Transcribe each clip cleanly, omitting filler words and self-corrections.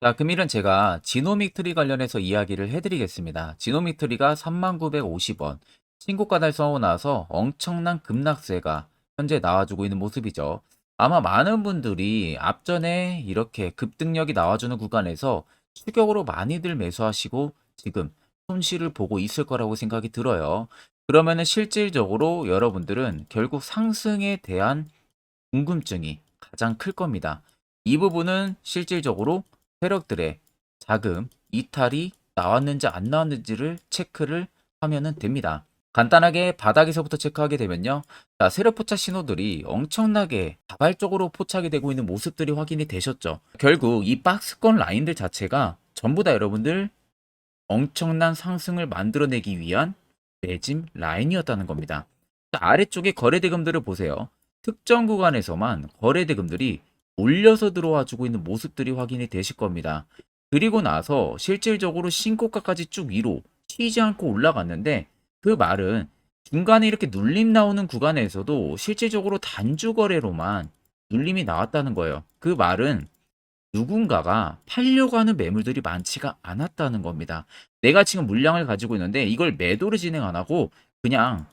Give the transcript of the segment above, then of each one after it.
자, 금일은 제가 지노믹 트리 관련해서 이야기를 해드리겠습니다. 지노믹 트리가 3950원. 신고가 달성하고 나서 엄청난 급락세가 현재 나와주고 있는 모습이죠. 아마 많은 분들이 앞전에 이렇게 급등력이 나와주는 구간에서 추격으로 많이들 매수하시고 지금 손실을 보고 있을 거라고 생각이 들어요. 그러면은 실질적으로 여러분들은 결국 상승에 대한 궁금증이 가장 클 겁니다. 이 부분은 실질적으로 세력들의 자금 이탈이 나왔는지 안 나왔는지를 체크를 하면은 됩니다. 간단하게 바닥에서부터 체크하게 되면요. 자, 세력 포착 신호들이 엄청나게 자발적으로 포착이 되고 있는 모습들이 확인이 되셨죠. 결국 이 박스권 라인들 자체가 전부 다 여러분들 엄청난 상승을 만들어내기 위한 매짐 라인이었다는 겁니다. 자, 아래쪽에 거래대금들을 보세요. 특정 구간에서만 거래대금들이 올려서 들어와 주고 있는 모습들이 확인이 되실 겁니다. 그리고 나서 실질적으로 신고가까지 쭉 위로 튀지 않고 올라갔는데 그 말은 중간에 이렇게 눌림 나오는 구간에서도 실질적으로 단주 거래로만 눌림이 나왔다는 거예요. 그 말은 누군가가 팔려고 하는 매물들이 많지가 않았다는 겁니다. 내가 지금 물량을 가지고 있는데 이걸 매도를 진행 안 하고 그냥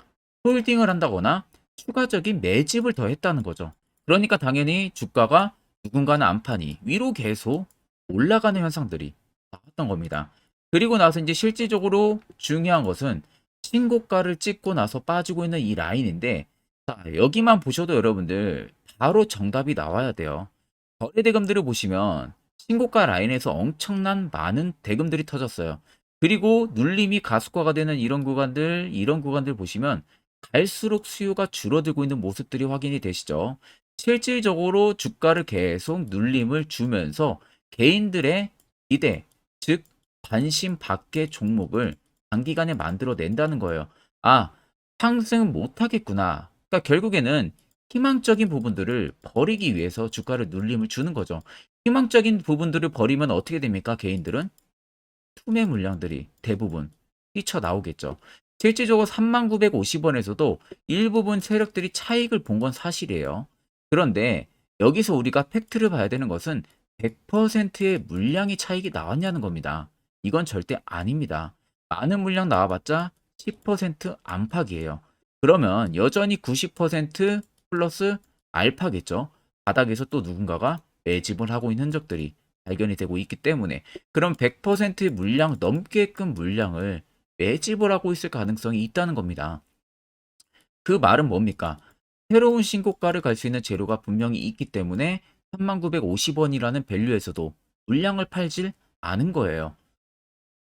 홀딩을 한다거나 추가적인 매집을 더 했다는 거죠. 그러니까 당연히 주가가 누군가는 안 파니 위로 계속 올라가는 현상들이 나왔던 겁니다. 그리고 나서 이제 실질적으로 중요한 것은 신고가를 찍고 나서 빠지고 있는 이 라인인데, 자, 여기만 보셔도 여러분들 바로 정답이 나와야 돼요. 거래 대금들을 보시면 신고가 라인에서 엄청난 많은 대금들이 터졌어요. 그리고 눌림이 가속화가 되는 이런 구간들 보시면 갈수록 수요가 줄어들고 있는 모습들이 확인이 되시죠. 실질적으로 주가를 계속 눌림을 주면서 개인들의 기대, 즉 관심 밖의 종목을 단기간에 만들어낸다는 거예요. 아, 상승 못하겠구나. 그러니까 결국에는 희망적인 부분들을 버리기 위해서 주가를 눌림을 주는 거죠. 희망적인 부분들을 버리면 어떻게 됩니까? 개인들은 투매 물량들이 대부분 뛰쳐나오겠죠. 실질적으로 3950원에서도 일부분 세력들이 차익을 본 건 사실이에요. 그런데 여기서 우리가 팩트를 봐야 되는 것은 100%의 물량이 차익이 나왔냐는 겁니다. 이건 절대 아닙니다. 많은 물량 나와봤자 10% 안팎이에요. 그러면 여전히 90% 플러스 알파겠죠. 바닥에서 또 누군가가 매집을 하고 있는 흔적들이 발견이 되고 있기 때문에 그럼 100%의 물량 넘게끔 물량을 매집을 하고 있을 가능성이 있다는 겁니다. 그 말은 뭡니까? 새로운 신고가를 갈 수 있는 재료가 분명히 있기 때문에 3950원이라는 밸류에서도 물량을 팔질 않은 거예요.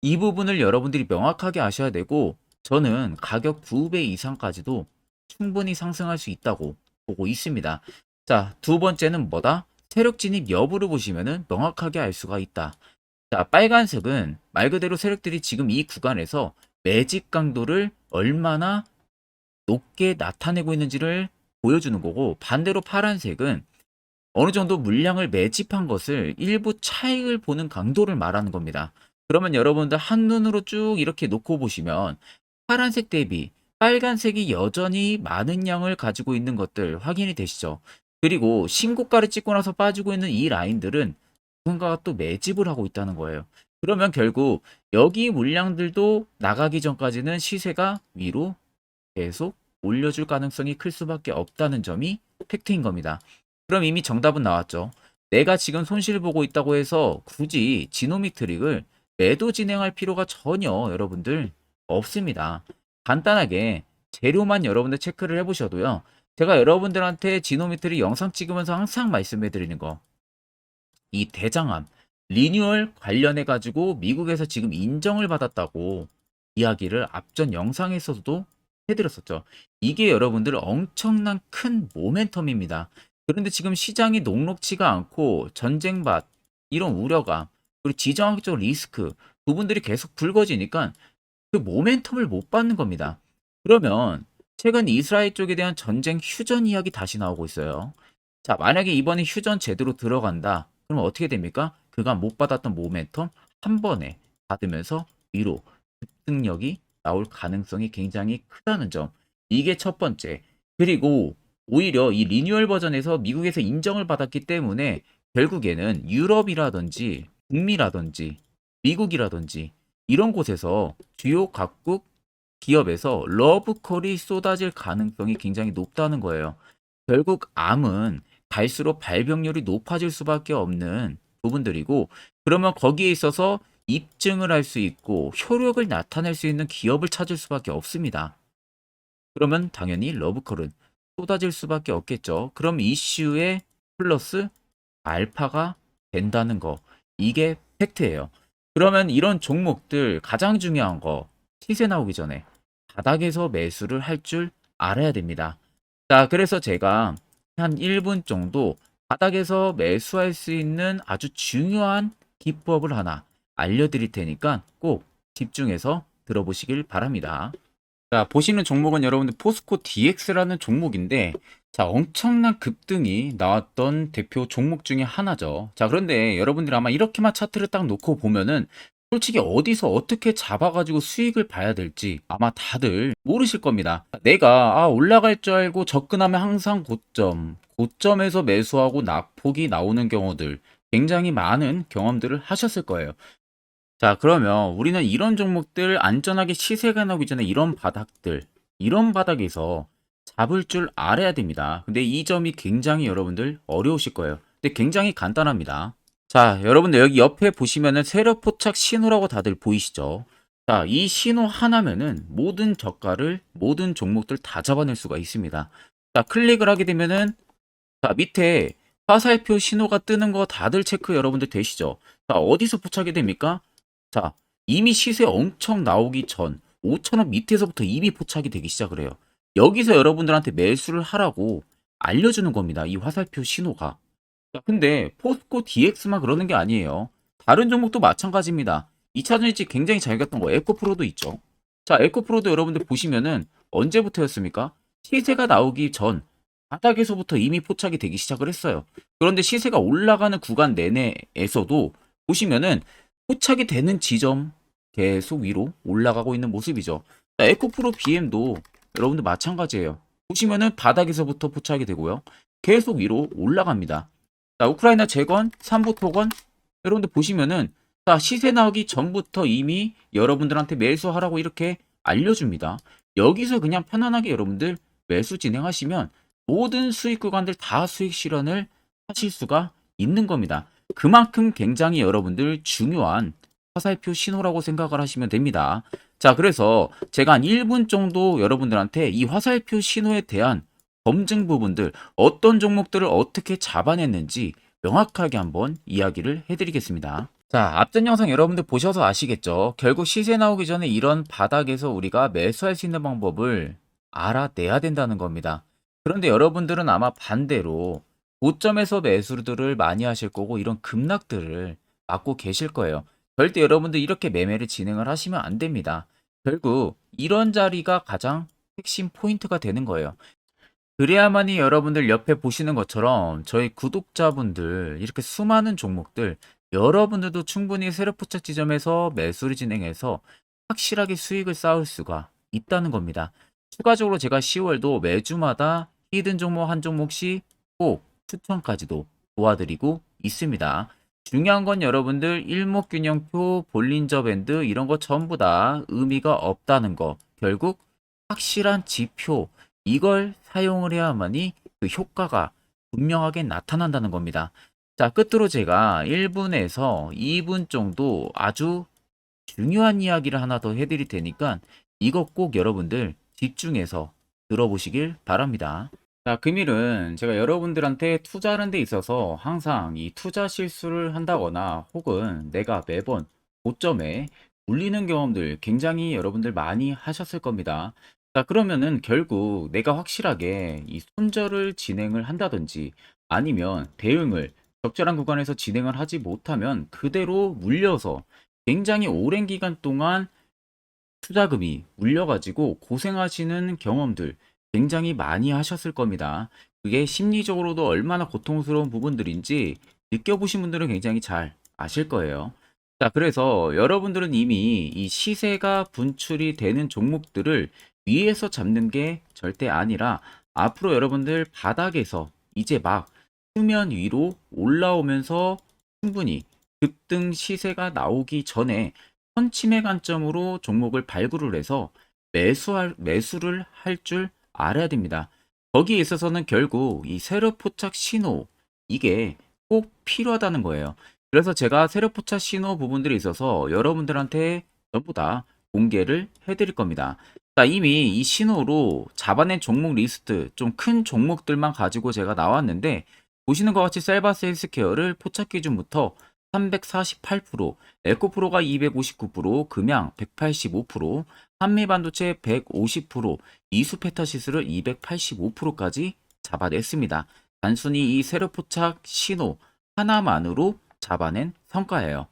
이 부분을 여러분들이 명확하게 아셔야 되고 저는 가격 2배 이상까지도 충분히 상승할 수 있다고 보고 있습니다. 자, 두 번째는 뭐다? 세력 진입 여부를 보시면은 명확하게 알 수가 있다. 자, 빨간색은 말 그대로 세력들이 지금 이 구간에서 매집 강도를 얼마나 높게 나타내고 있는지를 보여주는 거고, 반대로 파란색은 어느 정도 물량을 매집한 것을 일부 차익을 보는 강도를 말하는 겁니다. 그러면 여러분들 한눈으로 쭉 이렇게 놓고 보시면 파란색 대비 빨간색이 여전히 많은 양을 가지고 있는 것들 확인이 되시죠. 그리고 신고가를 찍고 나서 빠지고 있는 이 라인들은 누군가가 또 매집을 하고 있다는 거예요. 그러면 결국 여기 물량들도 나가기 전까지는 시세가 위로 계속 올려줄 가능성이 클 수밖에 없다는 점이 팩트인 겁니다. 그럼 이미 정답은 나왔죠. 내가 지금 손실 보고 있다고 해서 굳이 지노믹 트릭을 매도 진행할 필요가 전혀 여러분들 없습니다. 간단하게 재료만 여러분들 체크를 해보셔도요. 제가 여러분들한테 지노믹 트릭 영상 찍으면서 항상 말씀해 드리는 거. 이 대장암, 리뉴얼 관련해 가지고 미국에서 지금 인정을 받았다고 이야기를 앞전 영상에서도 해드렸었죠. 이게 여러분들 엄청난 큰 모멘텀입니다. 그런데 지금 시장이 녹록치가 않고 전쟁밭 이런 우려감 그리고 지정학적 리스크 부분들이 계속 불거지니까 그 모멘텀을 못 받는 겁니다. 그러면 최근 이스라엘 쪽에 대한 전쟁 휴전 이야기 다시 나오고 있어요. 자, 만약에 이번에 휴전 제대로 들어간다. 그러면 어떻게 됩니까? 그가 못 받았던 모멘텀 한 번에 받으면서 위로 급등력이 나올 가능성이 굉장히 크다는 점. 이게 첫 번째. 그리고 오히려 이 리뉴얼 버전에서 미국에서 인정을 받았기 때문에 결국에는 유럽이라든지 북미라든지 미국이라든지 이런 곳에서 주요 각국 기업에서 러브콜이 쏟아질 가능성이 굉장히 높다는 거예요. 결국 암은 갈수록 발병률이 높아질 수밖에 없는 부분들이고, 그러면 거기에 있어서 입증을 할 수 있고 효력을 나타낼 수 있는 기업을 찾을 수밖에 없습니다. 그러면 당연히 러브콜은 쏟아질 수밖에 없겠죠. 그럼 이슈에 플러스 알파가 된다는 거. 이게 팩트예요. 그러면 이런 종목들 가장 중요한 거, 시세 나오기 전에 바닥에서 매수를 할 줄 알아야 됩니다. 자, 그래서 제가 한 1분 정도 바닥에서 매수할 수 있는 아주 중요한 기법을 하나 알려드릴 테니까 꼭 집중해서 들어보시길 바랍니다. 자, 보시는 종목은 여러분들 포스코 DX라는 종목인데, 자, 엄청난 급등이 나왔던 대표 종목 중에 하나죠. 자, 그런데 여러분들이 아마 이렇게만 차트를 딱 놓고 보면은 솔직히 어디서 어떻게 잡아가지고 수익을 봐야 될지 아마 다들 모르실 겁니다. 내가 올라갈 줄 알고 접근하면 항상 고점에서 매수하고 낙폭이 나오는 경우들 굉장히 많은 경험들을 하셨을 거예요. 자, 그러면 우리는 이런 종목들 안전하게 시세가 나오기 전에 이런 바닥에서 잡을 줄 알아야 됩니다. 근데 이 점이 굉장히 여러분들 어려우실 거예요. 근데 굉장히 간단합니다. 자, 여러분들 여기 옆에 보시면은 세력 포착 신호라고 다들 보이시죠? 자, 이 신호 하나면은 모든 저가를, 모든 종목들 다 잡아낼 수가 있습니다. 자, 클릭을 하게 되면은 자, 밑에 화살표 신호가 뜨는 거 다들 체크 여러분들 되시죠? 자, 어디서 포착이 됩니까? 자, 이미 시세 엄청 나오기 전 5천원 밑에서부터 이미 포착이 되기 시작을 해요. 여기서 여러분들한테 매수를 하라고 알려주는 겁니다. 이 화살표 신호가. 자, 근데 포스코 DX만 그러는 게 아니에요. 다른 종목도 마찬가지입니다. 2차 전지 굉장히 잘 갔던 거 에코프로도 있죠. 자, 에코프로도 여러분들 보시면은 언제부터였습니까? 시세가 나오기 전 바닥에서부터 이미 포착이 되기 시작을 했어요. 그런데 시세가 올라가는 구간 내내에서도 보시면은 포착이 되는 지점 계속 위로 올라가고 있는 모습이죠. 자, 에코프로 BM도 여러분들 마찬가지예요. 보시면은 바닥에서부터 포착이 되고요. 계속 위로 올라갑니다. 자, 우크라이나 재건, 삼부 토건 여러분들 보시면은 자, 시세 나오기 전부터 이미 여러분들한테 매수하라고 이렇게 알려줍니다. 여기서 그냥 편안하게 여러분들 매수 진행하시면 모든 수익 구간들 다 수익 실현을 하실 수가 있는 겁니다. 그만큼 굉장히 여러분들 중요한 화살표 신호라고 생각을 하시면 됩니다. 자, 그래서 제가 한 1분 정도 여러분들한테 이 화살표 신호에 대한 검증 부분들, 어떤 종목들을 어떻게 잡아냈는지 명확하게 한번 이야기를 해드리겠습니다. 자, 앞전 영상 여러분들 보셔서 아시겠죠? 결국 시세 나오기 전에 이런 바닥에서 우리가 매수할 수 있는 방법을 알아내야 된다는 겁니다. 그런데 여러분들은 아마 반대로 고점에서 매수들을 많이 하실 거고 이런 급락들을 막고 계실 거예요. 절대 여러분들 이렇게 매매를 진행을 하시면 안 됩니다. 결국 이런 자리가 가장 핵심 포인트가 되는 거예요. 그래야만이 여러분들 옆에 보시는 것처럼 저희 구독자분들 이렇게 수많은 종목들 여러분들도 충분히 세력 포착 지점에서 매수를 진행해서 확실하게 수익을 쌓을 수가 있다는 겁니다. 추가적으로 제가 10월도 매주마다 히든 종목 한 종목씩 꼭 추천까지도 도와드리고 있습니다. 중요한 건 여러분들 일목균형표, 볼린저 밴드 이런 거 전부 다 의미가 없다는 거. 결국 확실한 지표 이걸 사용을 해야만이 그 효과가 분명하게 나타난다는 겁니다. 자, 끝으로 제가 1분에서 2분 정도 아주 중요한 이야기를 하나 더 해드릴 테니까 이것 꼭 여러분들 집중해서 들어보시길 바랍니다. 자, 금일은 제가 여러분들한테 투자하는 데 있어서 항상 이 투자 실수를 한다거나 혹은 내가 매번 고점에 물리는 경험들 굉장히 여러분들 많이 하셨을 겁니다. 자, 그러면은 결국 내가 확실하게 이 손절을 진행을 한다든지 아니면 대응을 적절한 구간에서 진행을 하지 못하면 그대로 물려서 굉장히 오랜 기간 동안 투자금이 물려가지고 고생하시는 경험들 굉장히 많이 하셨을 겁니다. 그게 심리적으로도 얼마나 고통스러운 부분들인지 느껴보신 분들은 굉장히 잘 아실 거예요. 자, 그래서 여러분들은 이미 이 시세가 분출이 되는 종목들을 위에서 잡는 게 절대 아니라 앞으로 여러분들 바닥에서 이제 막 수면 위로 올라오면서 충분히 급등 시세가 나오기 전에 선침해 관점으로 종목을 발굴을 해서 매수를 할 줄 알아야 됩니다. 거기에 있어서는 결국 이 세력 포착 신호 이게 꼭 필요하다는 거예요. 그래서 제가 세력 포착 신호 부분들이 있어서 여러분들한테 전부 다 공개를 해드릴 겁니다. 자, 이미 이 신호로 잡아낸 종목 리스트 좀 큰 종목들만 가지고 제가 나왔는데 보시는 것 같이 셀바스 헬스케어를 포착 기준부터 348%, 에코프로가 259%, 금양 185%, 한미반도체 150%, 이수페타시스를 285%까지 잡아냈습니다. 단순히 이 세력 포착 신호 하나만으로 잡아낸 성과예요.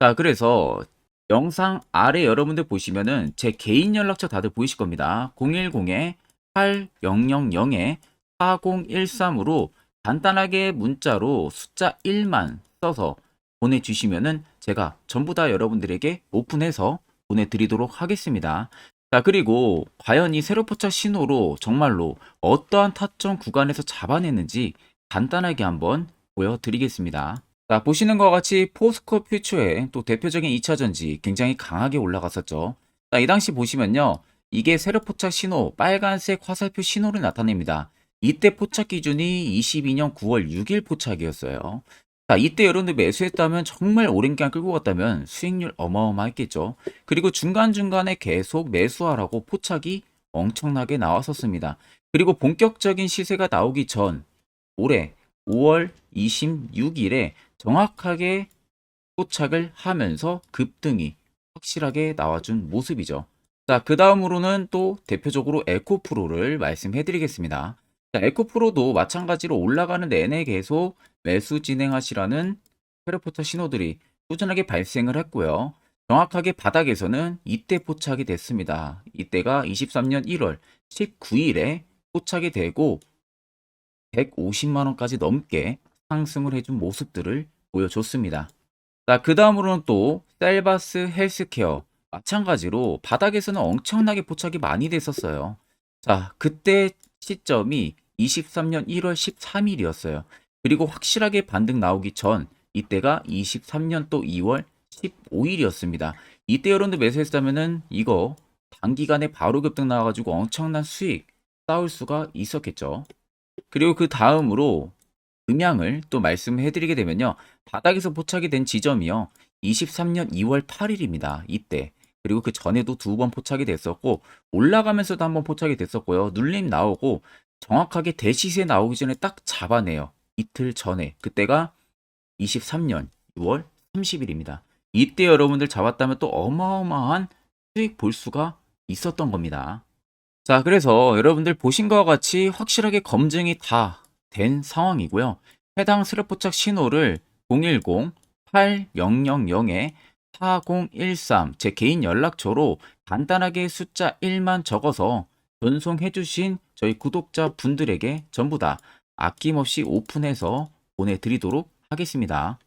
자, 그래서 영상 아래 여러분들 보시면은 제 개인 연락처 다들 보이실 겁니다. 010-8000-4013으로 간단하게 문자로 숫자 1만 써서 보내주시면은 제가 전부 다 여러분들에게 오픈해서 보내드리도록 하겠습니다. 자, 그리고 과연 이 세로 포착 신호로 정말로 어떠한 타점 구간에서 잡아냈는지 간단하게 한번 보여드리겠습니다. 자, 보시는 것과 같이 포스코 퓨처의 또 대표적인 2차전지 굉장히 강하게 올라갔었죠. 자, 이 당시 보시면요. 이게 세력 포착 신호, 빨간색 화살표 신호를 나타냅니다. 이때 포착 기준이 22년 9월 6일 포착이었어요. 자, 이때 여러분들 매수했다면 정말 오랜 기간 끌고 갔다면 수익률 어마어마했겠죠. 그리고 중간중간에 계속 매수하라고 포착이 엄청나게 나왔었습니다. 그리고 본격적인 시세가 나오기 전 올해 5월 26일에 정확하게 포착을 하면서 급등이 확실하게 나와준 모습이죠. 자, 그 다음으로는 또 대표적으로 에코프로를 말씀해 드리겠습니다. 자, 에코프로도 마찬가지로 올라가는 내내 계속 매수 진행하시라는 페르포터 신호들이 꾸준하게 발생을 했고요. 정확하게 바닥에서는 이때 포착이 됐습니다. 이때가 23년 1월 19일에 포착이 되고 150만원까지 넘게 상승을 해준 모습들을 보여줬습니다. 자, 그 다음으로는 또 셀바스 헬스케어 마찬가지로 바닥에서는 엄청나게 포착이 많이 됐었어요. 자, 그때 시점이 23년 1월 13일이었어요. 그리고 확실하게 반등 나오기 전 이때가 23년 또 2월 15일이었습니다. 이때 여러분들 매수했다면은 이거 단기간에 바로 급등 나와가지고 엄청난 수익 쌓을 수가 있었겠죠. 그리고 그 다음으로 음향을 또 말씀해 드리게 되면요. 바닥에서 포착이 된 지점이요. 23년 2월 8일입니다. 이때. 그리고 그 전에도 두 번 포착이 됐었고 올라가면서도 한번 포착이 됐었고요. 눌림 나오고 정확하게 대시세 나오기 전에 딱 잡아내요. 이틀 전에. 그때가 23년 6월 30일입니다. 이때 여러분들 잡았다면 또 어마어마한 수익 볼 수가 있었던 겁니다. 자, 그래서 여러분들 보신 것과 같이 확실하게 검증이 다 된 상황이고요. 해당 스랩 포착 신호를 010-8000-4013 제 개인 연락처로 간단하게 숫자 1만 적어서 전송해 주신 저희 구독자 분들에게 전부 다 아낌없이 오픈해서 보내드리도록 하겠습니다.